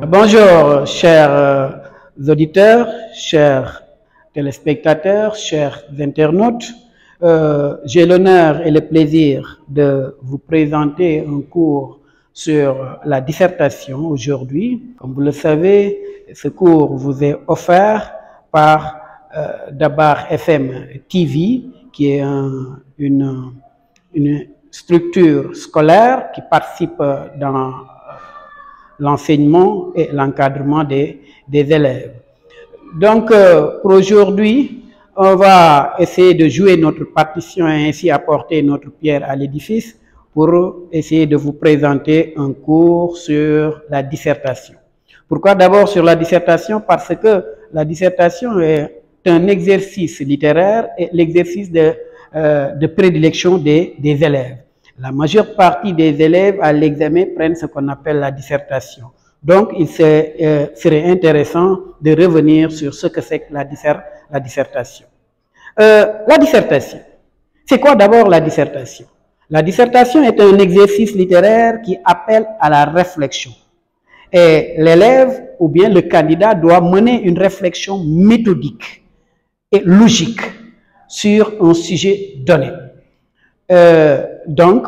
Bonjour, chers auditeurs, chers téléspectateurs, chers internautes. J'ai l'honneur et le plaisir de vous présenter un cours sur la dissertation aujourd'hui. Comme vous le savez, ce cours vous est offert par Dabar FM TV, qui est une structure scolaire qui participe dans l'enseignement et l'encadrement des élèves. Donc, pour aujourd'hui, on va essayer de jouer notre partition et ainsi apporter notre pierre à l'édifice pour essayer de vous présenter un cours sur la dissertation. Pourquoi d'abord sur la dissertation? Parce que la dissertation est un exercice littéraire et l'exercice de prédilection des élèves. La majeure partie des élèves à l'examen prennent ce qu'on appelle la dissertation. Donc, il serait intéressant de revenir sur ce que c'est que la dissertation. La dissertation. C'est quoi d'abord la dissertation? La dissertation est un exercice littéraire qui appelle à la réflexion. Et l'élève ou bien le candidat doit mener une réflexion méthodique et logique sur un sujet donné. Donc,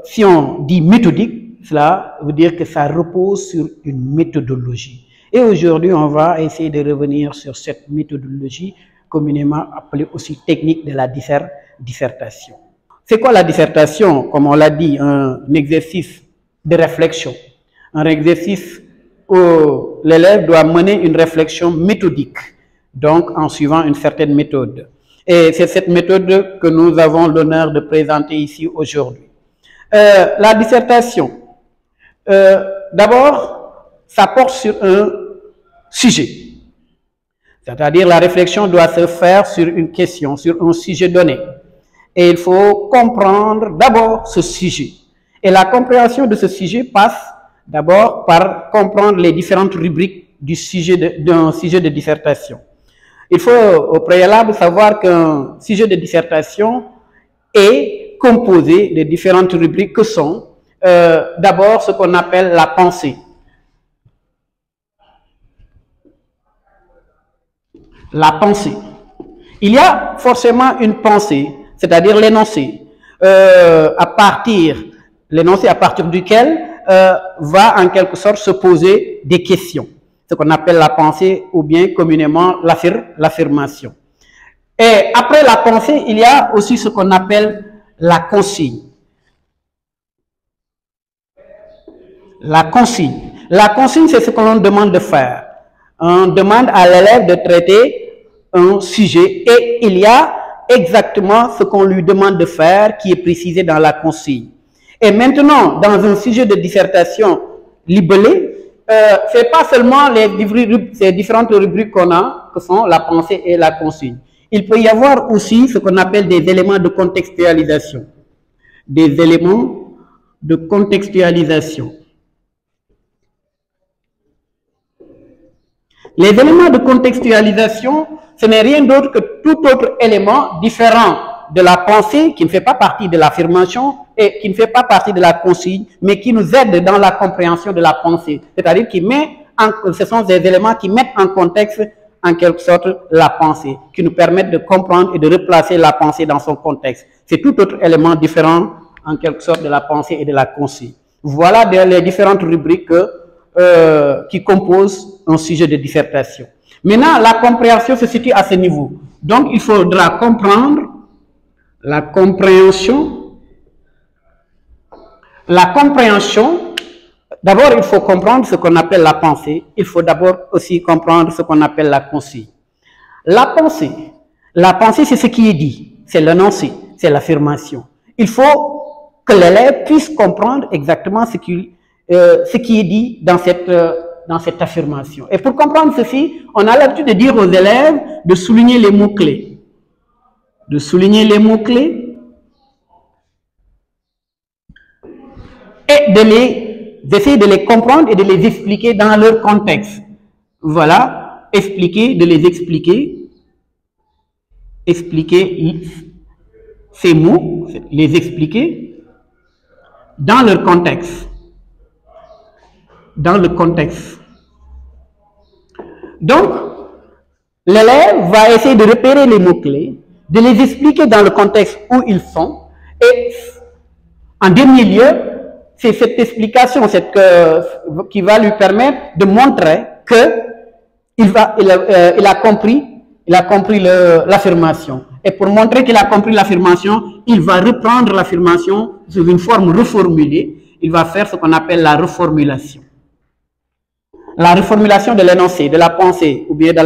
si on dit méthodique, cela veut dire que ça repose sur une méthodologie. Et aujourd'hui, on va essayer de revenir sur cette méthodologie, communément appelée aussi technique de la dissertation. C'est quoi la dissertation? Comme on l'a dit, un exercice de réflexion. Un exercice où l'élève doit mener une réflexion méthodique, donc en suivant une certaine méthode. Et c'est cette méthode que nous avons l'honneur de présenter ici aujourd'hui. La dissertation, d'abord, ça porte sur un sujet. C'est-à-dire la réflexion doit se faire sur une question, sur un sujet donné. Et il faut comprendre d'abord ce sujet. Et la compréhension de ce sujet passe d'abord par comprendre les différentes rubriques du d'un sujet de dissertation. Il faut au préalable savoir qu'un sujet de dissertation est composé de différentes rubriques que sont d'abord ce qu'on appelle la pensée. La pensée. Il y a forcément une pensée, c'est-à-dire l'énoncé, à partir duquel va en quelque sorte se poser des questions. Ce qu'on appelle la pensée ou bien communément l'affirmation. Et après la pensée, il y a aussi ce qu'on appelle la consigne. La consigne. La consigne, c'est ce que l'on demande de faire. On demande à l'élève de traiter un sujet et il y a exactement ce qu'on lui demande de faire qui est précisé dans la consigne. Et maintenant, dans un sujet de dissertation libellé, c'est pas seulement ces différentes rubriques qu'on a, que sont la pensée et la consigne. Il peut y avoir aussi ce qu'on appelle des éléments de contextualisation. Des éléments de contextualisation. Les éléments de contextualisation, ce n'est rien d'autre que tout autre élément différent de la pensée, qui ne fait pas partie de l'affirmation et qui ne fait pas partie de la consigne, mais qui nous aide dans la compréhension de la pensée. C'est-à-dire ce sont des éléments qui mettent en contexte, en quelque sorte, la pensée, qui nous permettent de comprendre et de replacer la pensée dans son contexte. C'est tout autre élément différent, en quelque sorte, de la pensée et de la consigne. Voilà les différentes rubriques qui composent un sujet de dissertation. Maintenant, la compréhension se situe à ce niveau. Donc, il faudra comprendre la compréhension. La compréhension, d'abord, il faut comprendre ce qu'on appelle la pensée. Il faut d'abord aussi comprendre ce qu'on appelle la consigne. La pensée, c'est ce qui est dit, c'est l'énoncé, c'est l'affirmation. Il faut que l'élève puisse comprendre exactement ce qui est dit dans cette affirmation. Et pour comprendre ceci, on a l'habitude de dire aux élèves de souligner les mots-clés. De souligner les mots-clés et d'essayer de les comprendre et de les expliquer dans leur contexte. Voilà, de les expliquer ces mots, les expliquer dans leur contexte. dans le contexte. Donc, l'élève va essayer de repérer les mots-clés, de les expliquer dans le contexte où ils sont, et en dernier lieu, c'est cette explication qui va lui permettre de montrer qu'il a compris l'affirmation. Et pour montrer qu'il a compris l'affirmation, il va reprendre l'affirmation sous une forme reformulée. Il va faire ce qu'on appelle la reformulation. La reformulation de l'énoncé, de la pensée ou bien de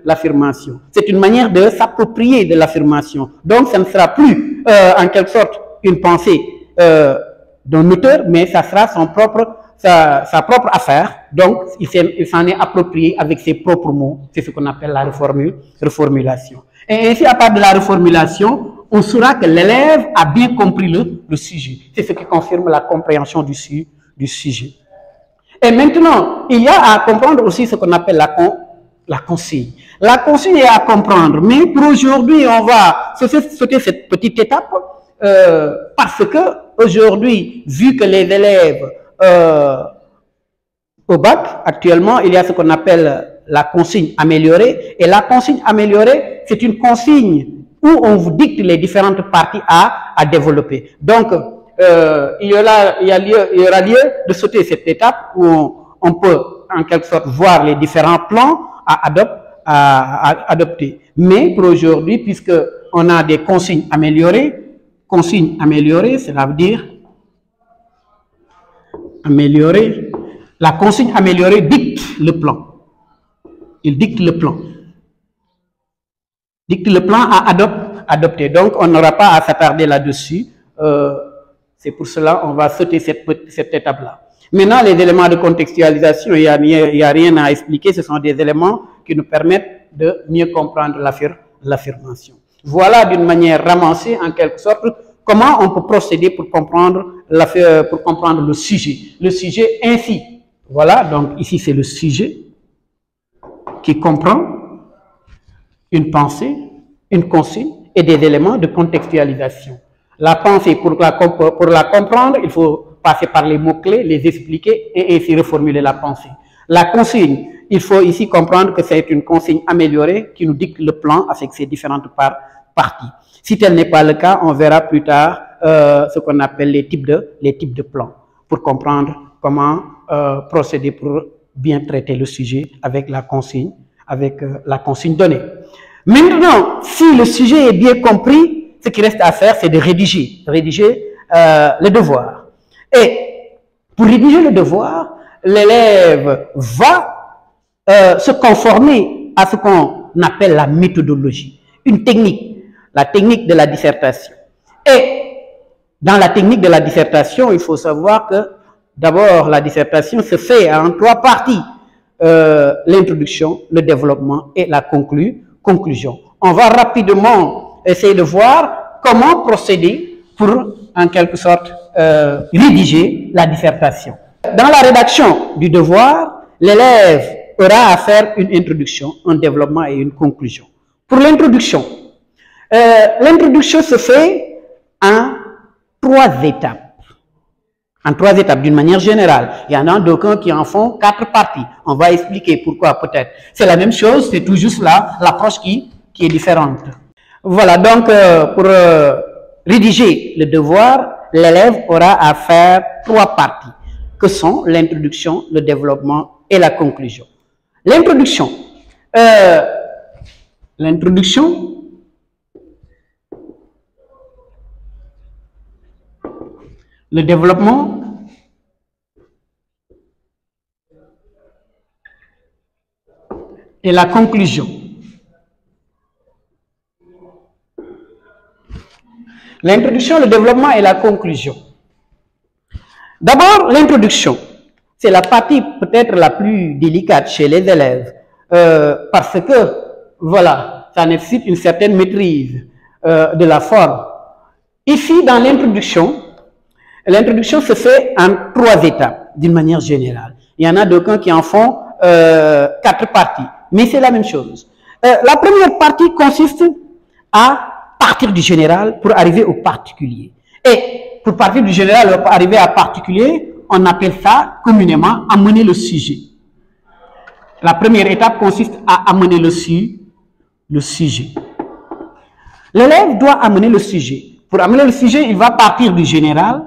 l'affirmation. C'est une manière de s'approprier de l'affirmation. Donc, ça ne sera plus en quelque sorte une pensée d'un auteur, mais ça sera sa propre affaire. Donc, il s'en est approprié avec ses propres mots. C'est ce qu'on appelle la reformulation. Et ainsi, à part de la reformulation, on saura que l'élève a bien compris le sujet. C'est ce qui confirme la compréhension du sujet. Et maintenant, il y a à comprendre aussi ce qu'on appelle la consigne. La consigne est à comprendre, mais pour aujourd'hui, on va sauter cette petite étape parce que aujourd'hui, vu que les élèves au bac, actuellement, il y a ce qu'on appelle la consigne améliorée. Et la consigne améliorée, c'est une consigne où on vous dicte les différentes parties à développer. Donc, il y aura lieu de sauter cette étape où on peut en quelque sorte voir les différents plans à adopter. Mais pour aujourd'hui, puisque on a des consignes améliorées, cela veut dire améliorer. La consigne améliorée dicte le plan. Il dicte le plan. Dicte le plan à adopter. Donc, on n'aura pas à s'attarder là-dessus. C'est pour cela qu'on va sauter cette étape-là. Maintenant, les éléments de contextualisation, il n'y a rien à expliquer. Ce sont des éléments qui nous permettent de mieux comprendre l'affirmation. Voilà d'une manière ramassée, en quelque sorte, comment on peut procéder pour comprendre le sujet. Le sujet ainsi. Voilà, donc ici c'est le sujet qui comprend une pensée, une consigne et des éléments de contextualisation. La pensée, pour la comprendre, il faut passer par les mots-clés, les expliquer et ainsi reformuler la pensée. La consigne, il faut ici comprendre que c'est une consigne améliorée qui nous dicte le plan avec ses différentes parties. Si tel n'est pas le cas, on verra plus tard ce qu'on appelle les types de plans pour comprendre comment procéder pour bien traiter le sujet avec la consigne donnée. Maintenant, si le sujet est bien compris, ce qui reste à faire, c'est de rédiger le devoir. Et pour rédiger le devoir, l'élève va se conformer à ce qu'on appelle la méthodologie, une technique, la technique de la dissertation. Et dans la technique de la dissertation, il faut savoir que d'abord, la dissertation se fait en 3 parties. L'introduction, le développement et la conclusion. On va rapidement essayer de voir comment procéder pour, en quelque sorte, rédiger la dissertation. Dans la rédaction du devoir, l'élève aura à faire une introduction, un développement et une conclusion. Pour l'introduction, l'introduction se fait en 3 étapes. En 3 étapes, d'une manière générale. Il y en a d'aucuns qui en font 4 parties. On va expliquer pourquoi peut-être. C'est la même chose, c'est tout juste là l'approche qui est différente. Voilà, donc pour rédiger le devoir, l'élève aura à faire 3 parties, que sont l'introduction, le développement et la conclusion. L'introduction. Le développement et la conclusion. L'introduction, le développement et la conclusion. D'abord, l'introduction. C'est la partie peut-être la plus délicate chez les élèves parce que, voilà, ça nécessite une certaine maîtrise de la forme. Ici, dans l'introduction, l'introduction se fait en 3 étapes, d'une manière générale. Il y en a d'aucuns qui en font 4 parties, mais c'est la même chose. La première partie consiste à partir du général pour arriver au particulier. Et pour partir du général pour arriver à particulier, on appelle ça communément amener le sujet. La première étape consiste à amener le sujet. L'élève doit amener le sujet. Pour amener le sujet, il va partir du général,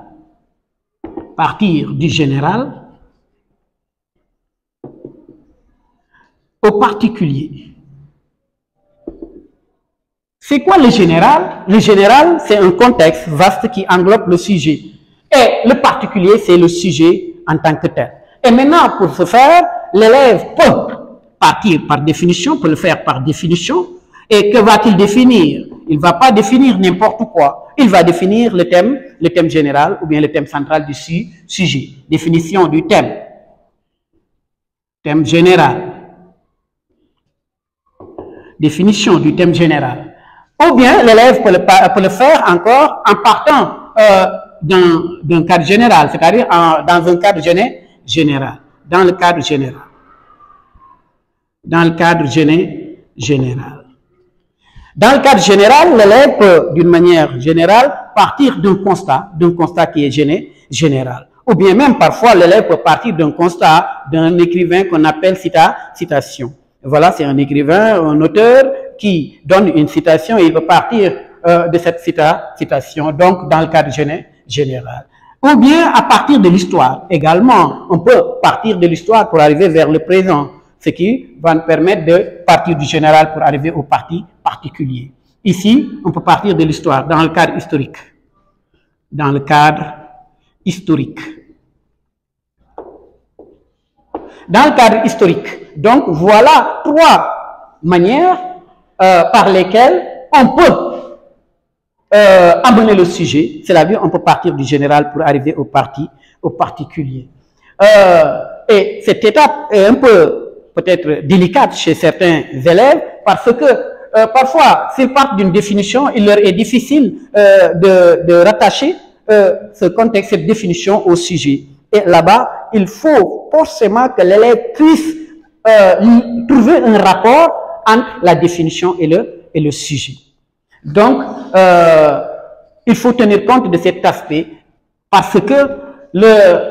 au particulier. C'est quoi le général? Le général, c'est un contexte vaste qui englobe le sujet. Et le particulier, c'est le sujet en tant que tel. Et maintenant, pour ce faire, l'élève peut partir par définition, peut le faire par définition. Et que va-t-il définir? Il ne va pas définir n'importe quoi. Il va définir le thème général ou bien le thème central du sujet. Définition du thème. Thème général. Définition du thème général. Ou bien l'élève peut le faire encore en partant d'un cadre général, c'est-à-dire dans un cadre général. Dans le cadre général. Dans le cadre général. Dans le cadre général, l'élève peut, d'une manière générale, partir d'un constat qui est général. Ou bien même, parfois, l'élève peut partir d'un constat d'un écrivain qu'on appelle citation. Voilà, c'est un écrivain, un auteur qui donne une citation et il peut partir de cette citation, donc dans le cadre général. Ou bien à partir de l'histoire également. On peut partir de l'histoire pour arriver vers le présent, ce qui va nous permettre de partir du général pour arriver au particulier. Ici, on peut partir de l'histoire dans le cadre historique. Dans le cadre historique. Dans le cadre historique. Donc, voilà 3 manières par lesquelles on peut amener le sujet. C'est-à-dire, on peut partir du général pour arriver au particulier. Et cette étape est un peu peut-être délicate chez certains élèves parce que parfois, s'ils partent d'une définition, il leur est difficile de rattacher ce contexte, cette définition au sujet. Et là-bas, il faut forcément que l'élève puisse trouver un rapport entre la définition et le sujet. Donc, il faut tenir compte de cet aspect parce que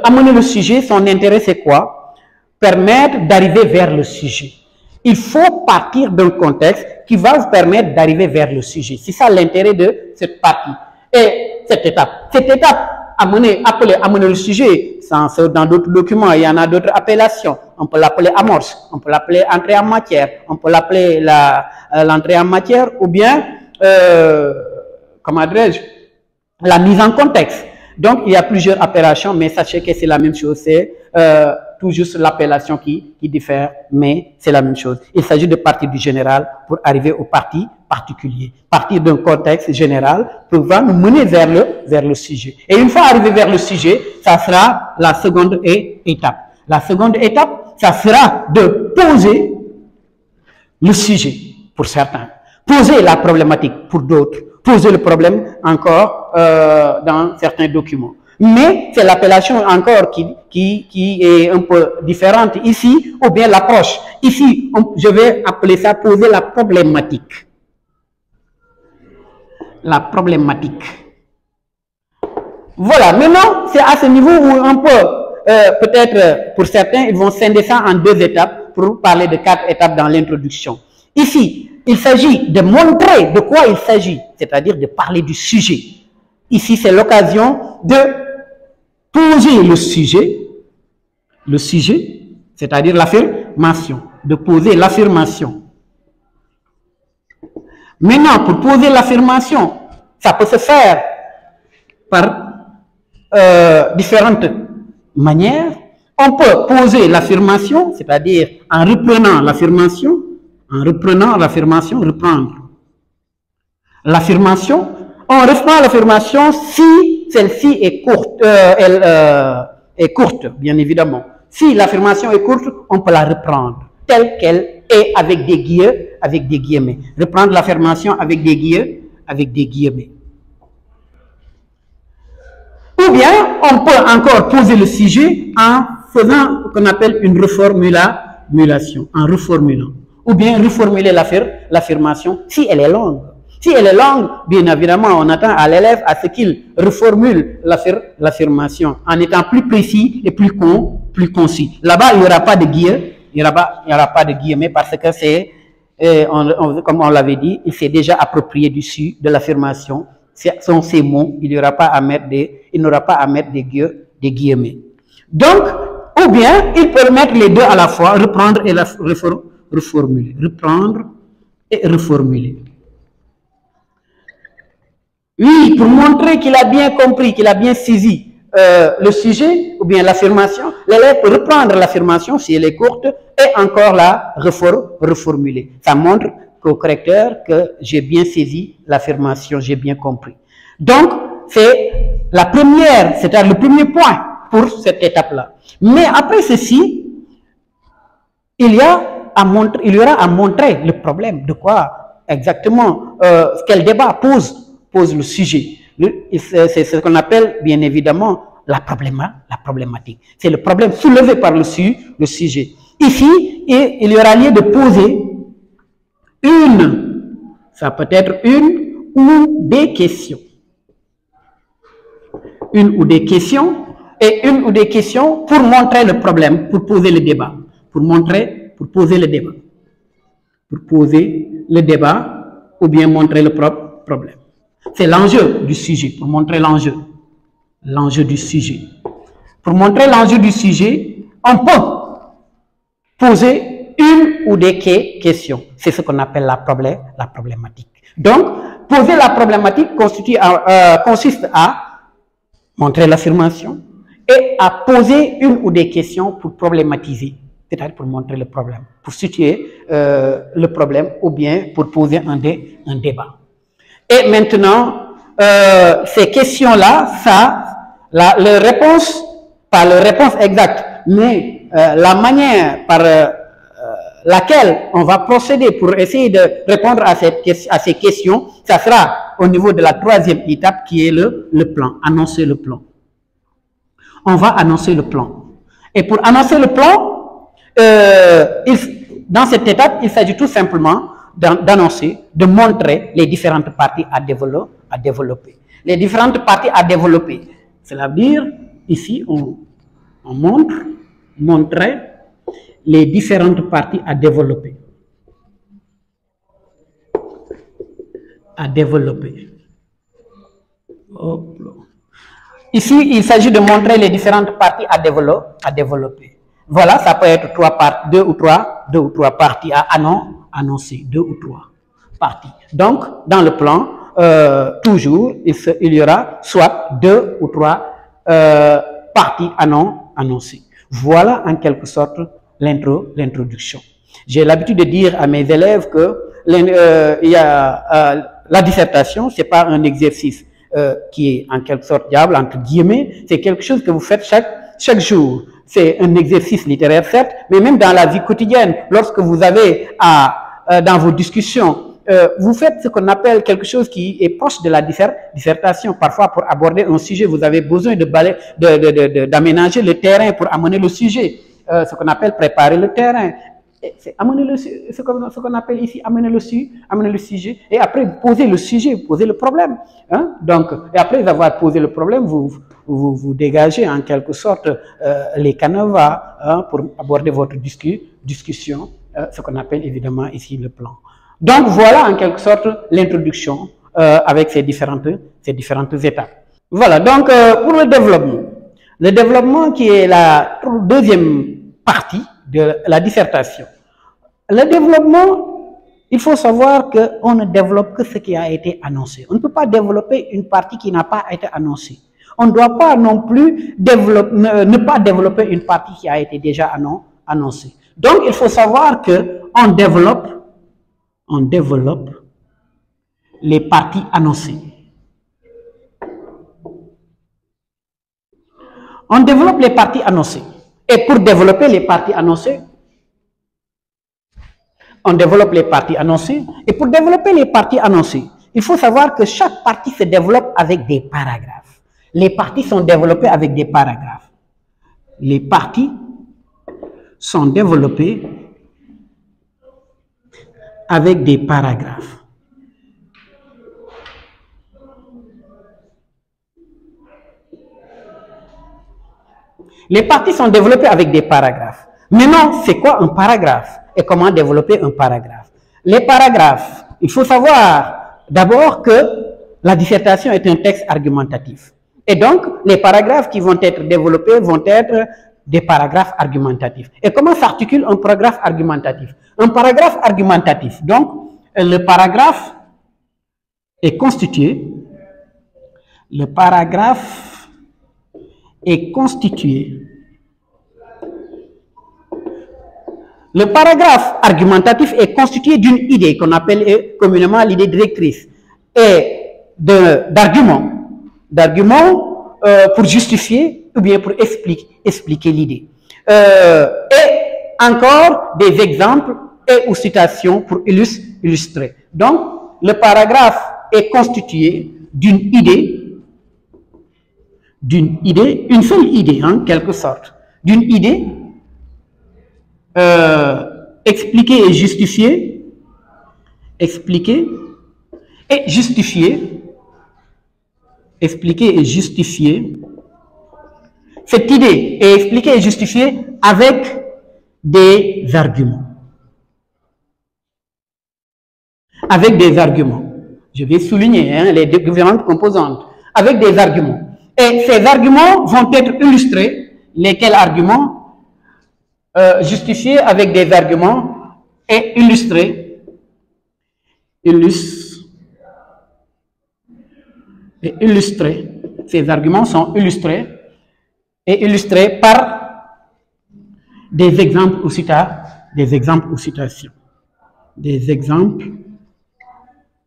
amener le sujet, son intérêt c'est quoi? Permettre d'arriver vers le sujet. Il faut partir d'un contexte qui va vous permettre d'arriver vers le sujet. C'est ça l'intérêt de cette partie. Et cette étape appelée amener le sujet, dans d'autres documents, il y en a d'autres appellations. On peut l'appeler amorce, on peut l'appeler entrée en matière, on peut l'appeler l'entrée en matière ou bien, comment dirais-je, la mise en contexte. Donc, il y a plusieurs appellations, mais sachez que c'est la même chose. C'est tout juste l'appellation qui diffère, mais c'est la même chose. Il s'agit de partir du général pour arriver au particulier. Partir d'un contexte général pour nous mener vers le sujet. Et une fois arrivé vers le sujet, ça sera la seconde étape. La seconde étape, ça sera de poser le sujet pour certains, poser la problématique pour d'autres, poser le problème encore dans certains documents. Mais c'est l'appellation encore qui est un peu différente ici, ou bien l'approche. Ici, je vais appeler ça poser la problématique. La problématique. Voilà, maintenant, c'est à ce niveau où on peut, peut-être pour certains, ils vont scinder ça en 2 étapes pour parler de 4 étapes dans l'introduction. Ici, il s'agit de montrer de quoi il s'agit, c'est-à-dire de parler du sujet. Ici, c'est l'occasion de poser le sujet, c'est-à-dire l'affirmation, de poser l'affirmation. Maintenant, pour poser l'affirmation, ça peut se faire par différentes manières. On peut poser l'affirmation, c'est-à-dire en reprenant l'affirmation, reprendre. L'affirmation, on reprend l'affirmation si celle-ci est courte, est courte, bien évidemment. Si l'affirmation est courte, on peut la reprendre telle qu'elle est avec des guillemets. Reprendre l'affirmation avec des guillemets. Ou bien, on peut encore poser le sujet en faisant ce qu'on appelle une reformulation, en reformulant. Ou bien reformuler l'affirmation si elle est longue. Si elle est longue, bien évidemment, on attend à l'élève à ce qu'il reformule l'affirmation en étant plus précis et plus concis. Là-bas, il n'y aura pas de guillemets, il n'y aura pas de guillemets parce que c'est, comme on l'avait dit, il s'est déjà approprié de l'affirmation. Ce sont ces mots, il n'aura pas à mettre des guillemets. Donc, ou bien, il peut mettre les deux à la fois, reprendre et reformuler. Reprendre et reformuler. Oui, pour montrer qu'il a bien compris, qu'il a bien saisi le sujet ou bien l'affirmation, l'élève peut reprendre l'affirmation si elle est courte et encore la reformuler. Ça montre au correcteur que j'ai bien saisi l'affirmation, j'ai bien compris. Donc, c'est la première, c'est-à-dire le premier point pour cette étape-là. Mais après ceci, il y aura à montrer le problème, de quoi exactement, quel débat pose le sujet. C'est ce qu'on appelle bien évidemment la problématique. C'est le problème soulevé par le sujet. Ici, il y aura lieu de poser ça peut être une ou des questions. Une ou des questions pour montrer le problème, pour poser le débat. Pour poser le débat ou bien montrer le problème. C'est l'enjeu du sujet, pour montrer l'enjeu du sujet. Pour montrer l'enjeu du sujet, on peut poser une ou des questions. C'est ce qu'on appelle la problématique. Donc, poser la problématique consiste à montrer l'affirmation et à poser une ou des questions pour problématiser, c'est-à-dire pour montrer le problème, pour situer le problème ou bien pour poser un débat. Et maintenant, ces questions-là, leur réponse, pas leur réponse exacte, mais la manière par laquelle on va procéder pour essayer de répondre à ces questions, ça sera au niveau de la troisième étape qui est le plan, annoncer le plan. On va annoncer le plan. Et pour annoncer le plan, dans cette étape, il s'agit tout simplement d'annoncer, de montrer les différentes parties à développer. Les différentes parties à développer. Cela veut dire, ici, on montrer les différentes parties à développer. Hop là. Ici, il s'agit de montrer les différentes parties à développer. Voilà, ça peut être deux ou trois parties à annoncer, 2 ou 3 parties. Donc, dans le plan, toujours, il y aura soit 2 ou 3 parties annoncées. Voilà en quelque sorte l'introduction. J'ai l'habitude de dire à mes élèves que la dissertation, c'est pas un exercice qui est en quelque sorte diable, entre guillemets, c'est quelque chose que vous faites chaque jour. C'est un exercice littéraire, certes, mais même dans la vie quotidienne, lorsque vous avez dans vos discussions, vous faites ce qu'on appelle quelque chose qui est proche de la dissertation. Parfois, pour aborder un sujet, vous avez besoin d'aménager le terrain pour amener le sujet. Ce qu'on appelle préparer le terrain. C'est amener ce qu'on appelle ici amener le sujet, et après poser le sujet, poser le problème. Hein? Donc, et après avoir posé le problème, vous dégagez en quelque sorte les canevas pour aborder votre discussion, ce qu'on appelle évidemment ici le plan. Donc voilà en quelque sorte l'introduction avec ces différentes étapes. Voilà, donc pour le développement qui est la deuxième partie de la dissertation. Le développement, il faut savoir qu'on ne développe que ce qui a été annoncé. On ne peut pas développer une partie qui n'a pas été annoncée. On ne doit pas non plus ne pas développer une partie qui a été déjà annoncée. Donc, il faut savoir qu'on développe les parties annoncées. On développe les parties annoncées. Et pour développer les parties annoncées, on développe les parties annoncées. Et pour développer les parties annoncées, il faut savoir que chaque partie se développe avec des paragraphes. Les parties sont développées avec des paragraphes. Les parties sont développées avec des paragraphes. Les parties sont développées avec des paragraphes. Maintenant, c'est quoi un paragraphe et comment développer un paragraphe? Les paragraphes, il faut savoir d'abord que la dissertation est un texte argumentatif. Et donc, les paragraphes qui vont être développés vont être des paragraphes argumentatifs. Et comment s'articule un paragraphe argumentatif? Un paragraphe argumentatif, donc, le paragraphe est constitué, le paragraphe est constitué. Le paragraphe argumentatif est constitué d'une idée qu'on appelle communément l'idée directrice et d'arguments pour justifier ou bien pour expliquer l'idée. Et encore des exemples et ou citations pour illustrer. Donc, le paragraphe est constitué d'une idée, une seule idée en quelque sorte, d'une idée expliquer et justifier, expliquer et justifier, expliquer et justifier. Cette idée est expliquée et justifiée avec des arguments. Avec des arguments. Je vais souligner les différentes composantes. Avec des arguments. Et ces arguments vont être illustrés. Lesquels arguments? Justifiés avec des arguments et illustrés. Ces arguments sont illustrés et illustrés par des exemples ou citations. Des exemples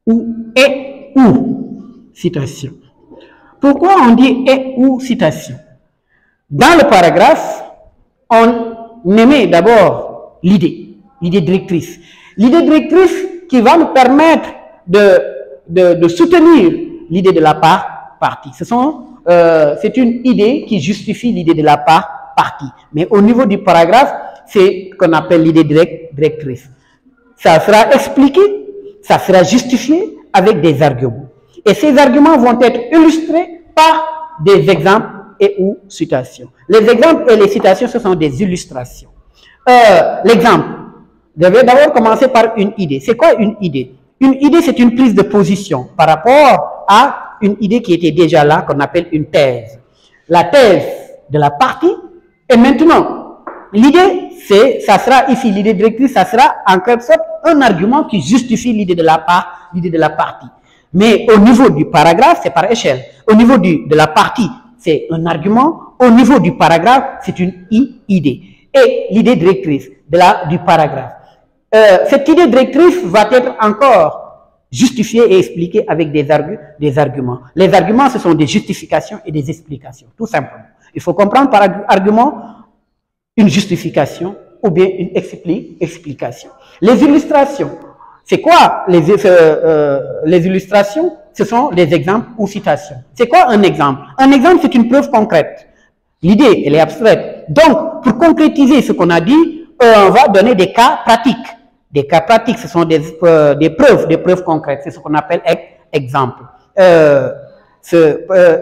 ou citations. Pourquoi on dit et ou citation? Dans le paragraphe, on émet d'abord l'idée directrice. L'idée directrice qui va nous permettre de soutenir l'idée de la partie. C'est une idée qui justifie l'idée de la partie. Mais au niveau du paragraphe, c'est ce qu'on appelle l'idée directrice. Ça sera expliqué, ça sera justifié avec des arguments. Et ces arguments vont être illustrés par des exemples et ou citations. Les exemples et les citations, ce sont des illustrations. L'exemple, je vais d'abord commencer par une idée. C'est quoi une idée? Une idée, c'est une prise de position par rapport à une idée qui était déjà là, qu'on appelle une thèse. La thèse de la partie, et maintenant, l'idée, ça sera ici, l'idée directrice, ça sera en quelque sorte un argument qui justifie l'idée de la partie. Mais au niveau du paragraphe, c'est par échelle. Au niveau de la partie, c'est un argument. Au niveau du paragraphe, c'est une idée. Et l'idée directrice du paragraphe. Cette idée directrice va être encore justifiée et expliquée avec des arguments. Les arguments, ce sont des justifications et des explications, tout simplement. Il faut comprendre par argument une justification ou bien une explication. Les illustrations, c'est quoi les illustrations? Ce sont des exemples ou citations. C'est quoi un exemple? Un exemple, c'est une preuve concrète. L'idée, elle est abstraite. Donc, pour concrétiser ce qu'on a dit, on va donner des cas pratiques. Des cas pratiques, ce sont des preuves concrètes. C'est ce qu'on appelle exemple.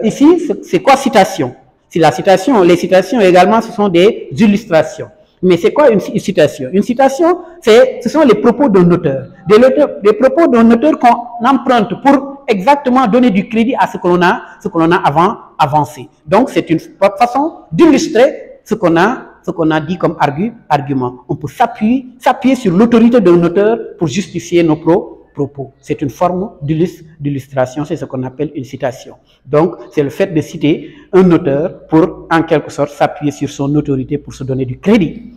Ici, c'est quoi citation? C'est la citation. Les citations également, ce sont des illustrations. Mais c'est quoi une citation? Une citation, ce sont les propos d'un auteur. Des propos d'un auteur qu'on emprunte pour exactement donner du crédit à ce que l'on a avancé. Donc, c'est une façon d'illustrer ce qu'on a dit comme argument. On peut s'appuyer sur l'autorité d'un auteur pour justifier nos propos. C'est une forme d'illustration, c'est ce qu'on appelle une citation. Donc, c'est le fait de citer un auteur pour, en quelque sorte, s'appuyer sur son autorité pour se donner du crédit.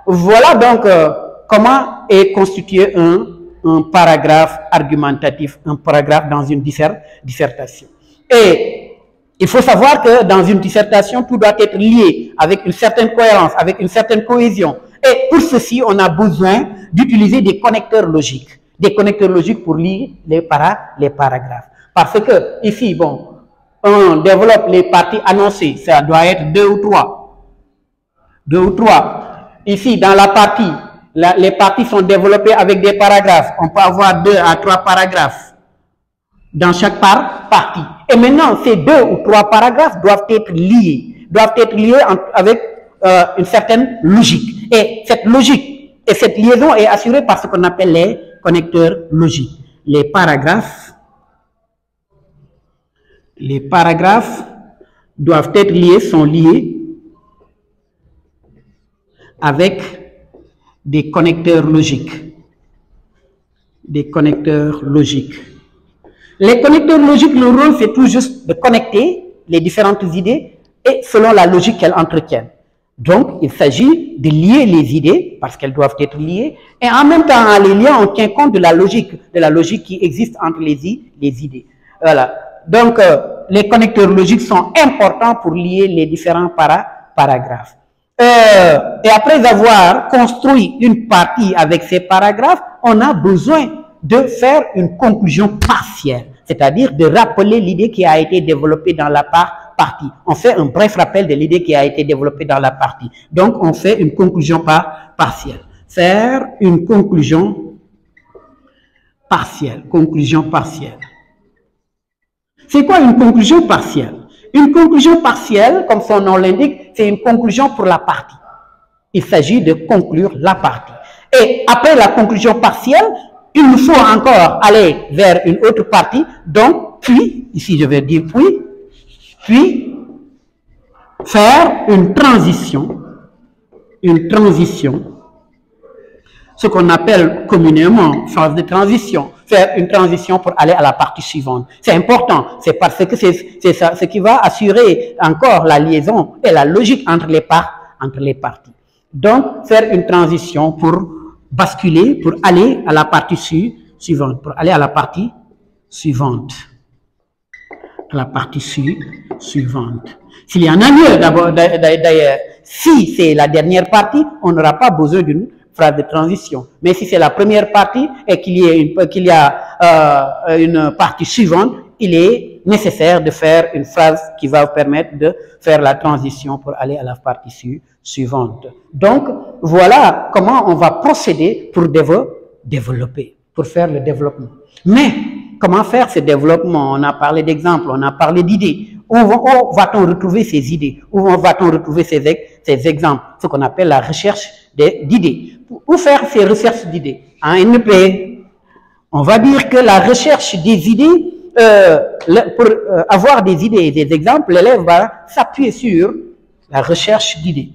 Voilà donc comment est constitué un paragraphe argumentatif, un paragraphe dans une dissertation. Et il faut savoir que dans une dissertation, tout doit être lié avec une certaine cohérence, avec une certaine cohésion. Et pour ceci, on a besoin d'utiliser des connecteurs logiques. Des connecteurs logiques pour lire les paragraphes. Parce que ici, bon, on développe les parties annoncées, ça doit être 2 ou 3. 2 ou 3. Ici, dans la partie, les parties sont développées avec des paragraphes. On peut avoir 2 à 3 paragraphes dans chaque partie. Et maintenant, ces 2 ou 3 paragraphes doivent être liés. doivent être liés avec une certaine logique. Et cette logique et cette liaison est assurée par ce qu'on appelle les connecteurs logiques. Les paragraphes doivent être liés, sont liés avec des connecteurs logiques. Des connecteurs logiques. Les connecteurs logiques, le rôle, c'est tout juste de connecter les différentes idées et selon la logique qu'elles entretiennent. Donc, il s'agit de lier les idées, parce qu'elles doivent être liées, et en même temps, en les liant, on tient compte de la logique qui existe entre les idées. Voilà. Donc, les connecteurs logiques sont importants pour lier les différents paragraphes. Et après avoir construit une partie avec ces paragraphes, on a besoin de faire une conclusion partielle, c'est-à-dire de rappeler l'idée qui a été développée dans la partie. On fait un bref rappel de l'idée qui a été développée dans la partie. Donc, on fait une conclusion partielle. Faire une conclusion partielle. Conclusion partielle. C'est quoi une conclusion partielle? Une conclusion partielle, comme son nom l'indique, c'est une conclusion pour la partie. Il s'agit de conclure la partie. Et après la conclusion partielle, il nous faut encore aller vers une autre partie. Donc, puis, ici je vais dire puis, faire une transition, ce qu'on appelle communément phase de transition, faire une transition pour aller à la partie suivante. C'est important, c'est parce que c'est ça, ce qui va assurer encore la liaison et la logique entre les parties. Donc, faire une transition pour basculer, pour aller à la partie suivante, pour aller à la partie suivante. Suivante. S'il y en a mieux, d'ailleurs, si c'est la dernière partie, on n'aura pas besoin d'une phrase de transition. Mais si c'est la première partie et qu'il y a une partie suivante, il est nécessaire de faire une phrase qui va vous permettre de faire la transition pour aller à la partie suivante. Donc, voilà comment on va procéder pour développer, pour faire le développement. Mais, comment faire ce développement? On a parlé d'exemples, on a parlé d'idées. Où va-t-on retrouver ces idées? Où va-t-on retrouver ces exemples? Ce qu'on appelle la recherche d'idées. Où faire ces recherches d'idées? En NP, on va dire que la recherche des idées, pour avoir des idées et des exemples, l'élève va s'appuyer sur la recherche d'idées.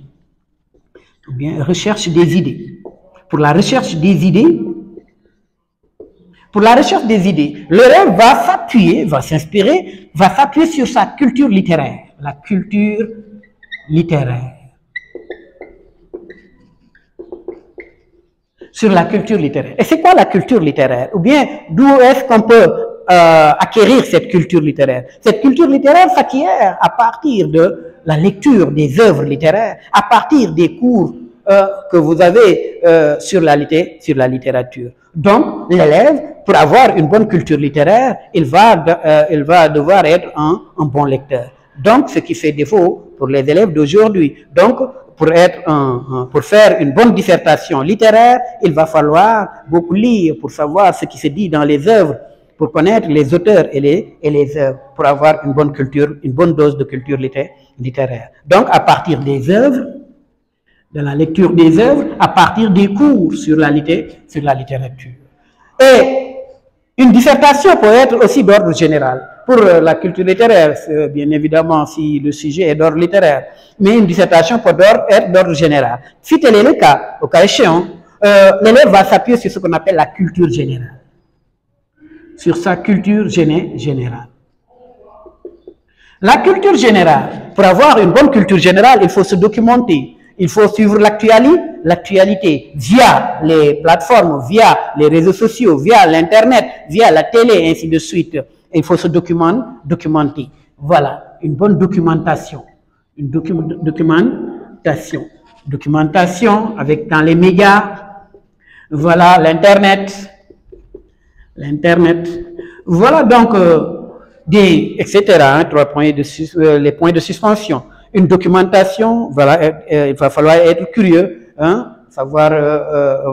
Ou bien recherche des idées. Pour la recherche des idées, l'élève va s'appuyer, va s'inspirer, va s'appuyer sur sa culture littéraire. La culture littéraire. Sur la culture littéraire. Et c'est quoi la culture littéraire? Ou bien, d'où est-ce qu'on peut acquérir cette culture littéraire? Cette culture littéraire s'acquiert à partir de la lecture des œuvres littéraires, à partir des cours que vous avez sur la littérature. Donc, l'élève, pour avoir une bonne culture littéraire, il va devoir être un bon lecteur. Donc, ce qui fait défaut pour les élèves d'aujourd'hui. Donc, pour faire une bonne dissertation littéraire, il va falloir beaucoup lire pour savoir ce qui se dit dans les œuvres, pour connaître les auteurs et les œuvres, pour avoir une bonne culture, une bonne dose de culture littéraire. Donc, à partir des œuvres, de la lecture des œuvres, à partir des cours sur la littérature. Et une dissertation peut être aussi d'ordre général. Pour la culture littéraire, bien évidemment, si le sujet est d'ordre littéraire, mais une dissertation peut être d'ordre général. Si tel est le cas, au cas échéant, l'élève va s'appuyer sur ce qu'on appelle la culture générale. Sur sa culture générale. La culture générale, pour avoir une bonne culture générale, il faut se documenter. Il faut suivre l'actualité via les plateformes, via les réseaux sociaux, via l'Internet, via la télé, ainsi de suite. Il faut se documenter. Voilà, une bonne documentation. Une documentation avec dans les médias. Voilà, l'Internet. Voilà donc etc. Hein, les points de suspension. Une documentation, voilà, il va falloir être curieux, hein, savoir,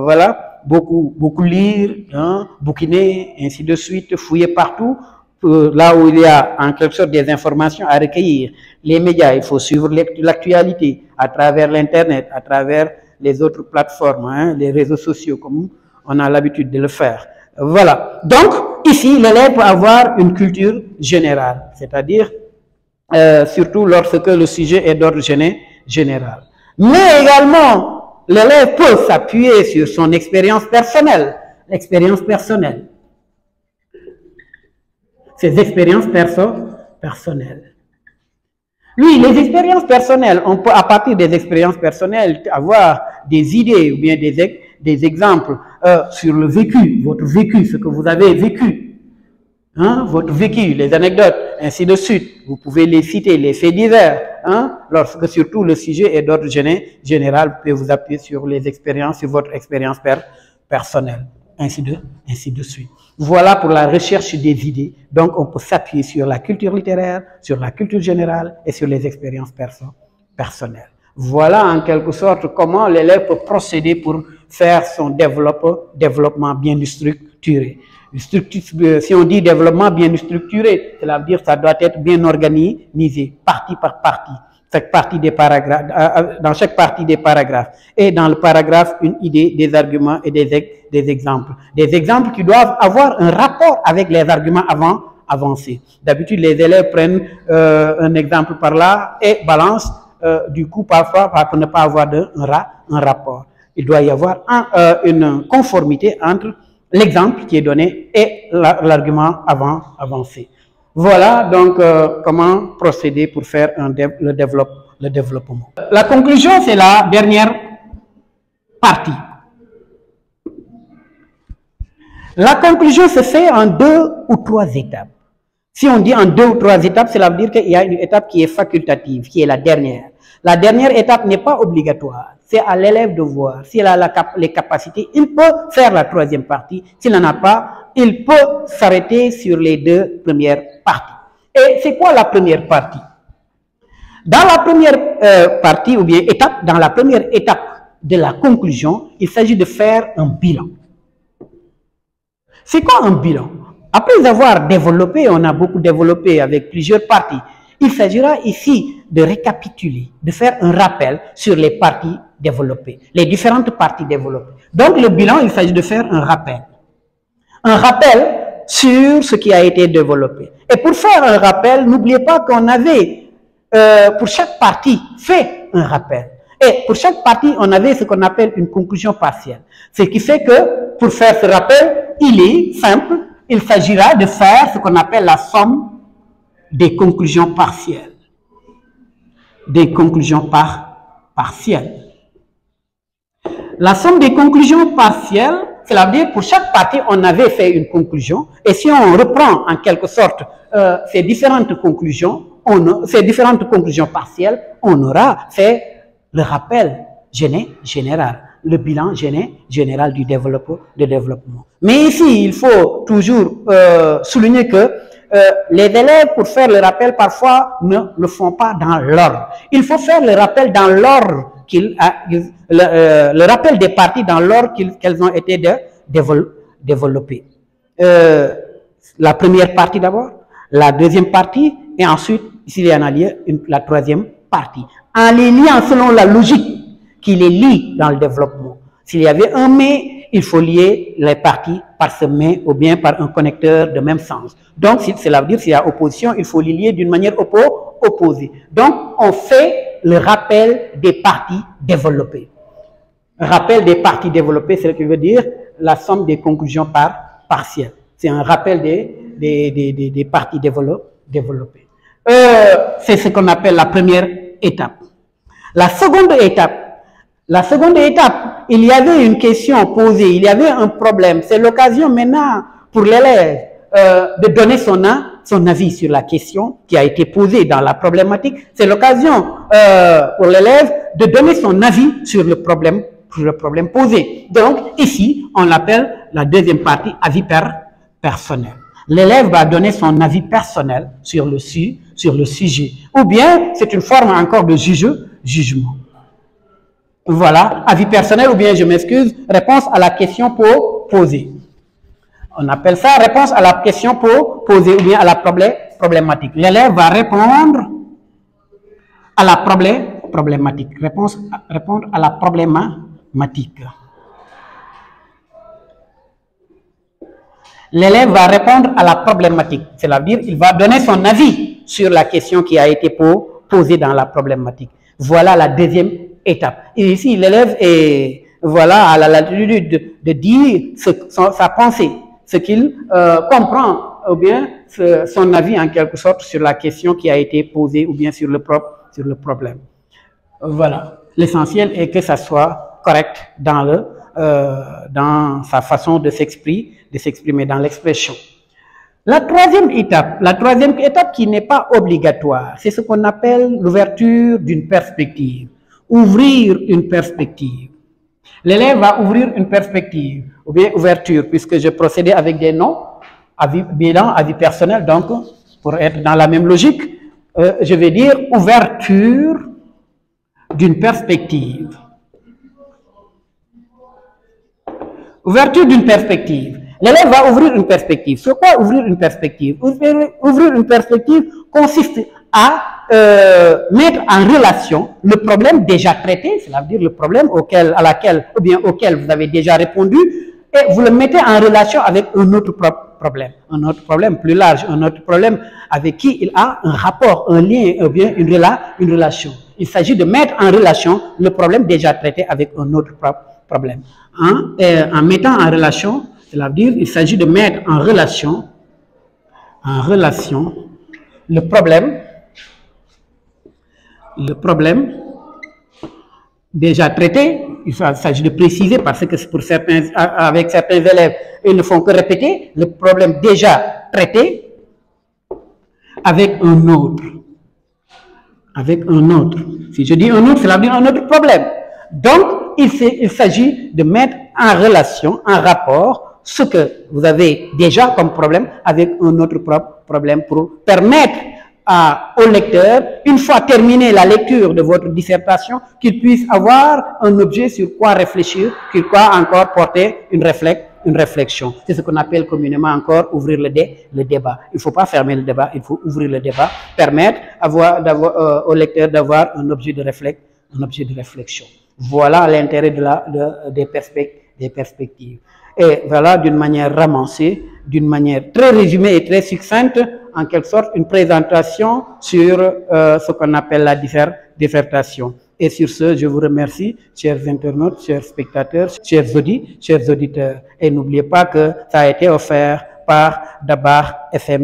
voilà, beaucoup lire, hein, bouquiner, ainsi de suite, fouiller partout, là où il y a en quelque sorte des informations à recueillir, les médias, il faut suivre l'actualité à travers l'Internet, à travers les autres plateformes, hein, les réseaux sociaux, comme on a l'habitude de le faire. Voilà. Donc, ici, l'élève peut avoir une culture générale, c'est-à-dire surtout lorsque le sujet est d'ordre général. Mais également, l'élève peut s'appuyer sur son expérience personnelle, ses expériences personnelles. Oui, les expériences personnelles, on peut à partir des expériences personnelles avoir des idées ou bien des exemples sur le vécu, votre vécu, ce que vous avez vécu, hein, votre vécu, les anecdotes, ainsi de suite. Vous pouvez les citer, les faits divers, hein, lorsque surtout le sujet est d'ordre général, vous pouvez vous appuyer sur les expériences, sur votre expérience personnelle, ainsi de suite. Voilà pour la recherche des idées. Donc, on peut s'appuyer sur la culture littéraire, sur la culture générale et sur les expériences personnelles. Voilà en quelque sorte comment l'élève peut procéder pour faire son développement bien structuré. Si on dit développement bien structuré, cela veut dire que ça doit être bien organisé, partie par partie. Dans chaque partie des paragraphes. Et dans le paragraphe, une idée, des arguments et des exemples. Des exemples qui doivent avoir un rapport avec les arguments avancés. D'habitude, les élèves prennent un exemple par là et balancent, du coup, parfois, pour ne pas avoir un rapport. Il doit y avoir une conformité entre l'exemple qui est donné et l'argument avancé. Voilà donc comment procéder pour faire le développement. La conclusion, c'est la dernière partie. La conclusion se fait en 2 ou 3 étapes. Si on dit en 2 ou 3 étapes, cela veut dire qu'il y a une étape qui est facultative, qui est la dernière. La dernière étape n'est pas obligatoire. C'est à l'élève de voir. S'il a les capacités, il peut faire la 3e partie. S'il n'en a pas, il peut s'arrêter sur les 2 premières parties. Et c'est quoi la première partie? Dans la première partie, ou bien étape, dans la première étape de la conclusion, il s'agit de faire un bilan. C'est quoi un bilan? Après avoir développé, on a beaucoup développé avec plusieurs parties, il s'agira ici de récapituler, de faire un rappel sur les parties développées, les différentes parties développées. Donc le bilan, il s'agit de faire un rappel. Un rappel sur ce qui a été développé. Et pour faire un rappel, n'oubliez pas qu'on avait, pour chaque partie, fait un rappel. Et pour chaque partie, on avait ce qu'on appelle une conclusion partielle. Ce qui fait que, pour faire ce rappel, il est simple, il s'agira de faire ce qu'on appelle la somme des conclusions partielles. Des conclusions partielles. La somme des conclusions partielles, cela veut dire pour chaque partie, on avait fait une conclusion. Et si on reprend en quelque sorte ces différentes conclusions partielles, on aura fait le rappel général, le bilan général du développement. Mais ici, il faut toujours souligner que les élèves, pour faire le rappel, parfois ne le font pas dans l'ordre. Il faut faire le rappel dans l'ordre le rappel des parties dans l'ordre qu'elles ont été développées. La première partie d'abord, la deuxième partie, et ensuite, s'il y en a lieu, la troisième partie. En les liant selon la logique qui les lie dans le développement. S'il y avait un mais, il faut lier les parties par ce mais ou bien par un connecteur de même sens. Donc, cela veut dire s'il y a opposition, il faut les lier d'une manière opposée. Donc, on fait le rappel des parties développées. Rappel des parties développées, c'est ce qui veut dire la somme des conclusions partielles. C'est un rappel des parties développées. C'est ce qu'on appelle la première étape. La seconde étape, il y avait une question posée, il y avait un problème. C'est l'occasion maintenant pour l'élève de donner son avis sur la question qui a été posée dans la problématique. C'est l'occasion pour l'élève de donner son avis sur le problème posé. Donc, ici, on l'appelle la deuxième partie, avis personnel. L'élève va donner son avis personnel sur le sujet. Ou bien, c'est une forme encore de jugement. Voilà, avis personnel ou bien, je m'excuse, réponse à la question posée. On appelle ça réponse à la question posée ou bien à la problématique. L'élève va répondre à la problématique. Répondre à la problématique. L'élève va répondre à la problématique. C'est-à-dire qu'il va donner son avis sur la question qui a été posée dans la problématique. Voilà la deuxième étape. Et ici, l'élève est voilà, à la latitude de dire sa pensée, ce qu'il comprend, ou bien son avis en quelque sorte sur la question qui a été posée, ou bien sur le problème. Voilà. L'essentiel est que ça soit correct dans sa façon de s'exprimer dans l'expression. La troisième étape qui n'est pas obligatoire, c'est ce qu'on appelle l'ouverture d'une perspective. Ouvrir une perspective. L'élève va ouvrir une perspective, ou bien ouverture, puisque je procédais avec des noms, bilan, avis personnel, donc pour être dans la même logique, je vais dire ouverture d'une perspective. Ouverture d'une perspective. L'élève va ouvrir une perspective. C'est quoi ouvrir une perspective? Ouvrir une perspective consiste à mettre en relation le problème déjà traité, c'est-à-dire le problème auquel vous avez déjà répondu, et vous le mettez en relation avec un autre problème plus large, un autre problème avec qui il a un rapport, un lien, ou bien une relation. Il s'agit de mettre en relation le problème déjà traité avec un autre problème. En mettant en relation, c'est-à-dire il s'agit de mettre en relation le problème déjà traité. Il s'agit de préciser parce que avec certains élèves, ils ne font que répéter le problème déjà traité avec un autre. Si je dis un autre, cela veut dire un autre problème. Donc, il s'agit de mettre en relation, en rapport, ce que vous avez déjà comme problème avec un autre problème pour permettre au lecteur, une fois terminée la lecture de votre dissertation, qu'il puisse avoir un objet sur quoi réfléchir, qu'il puisse encore porter une réflexion. C'est ce qu'on appelle communément encore ouvrir le débat. Il ne faut pas fermer le débat, il faut ouvrir le débat, permettre au lecteur d'avoir un objet de réflexion. Voilà l'intérêt des perspectives. Et voilà, d'une manière ramassée, d'une manière très résumée et très succincte, en quelque sorte, une présentation sur ce qu'on appelle la dissertation. Et sur ce, je vous remercie, chers internautes, chers spectateurs, chers auditeurs. Et n'oubliez pas que ça a été offert par Dabar FM.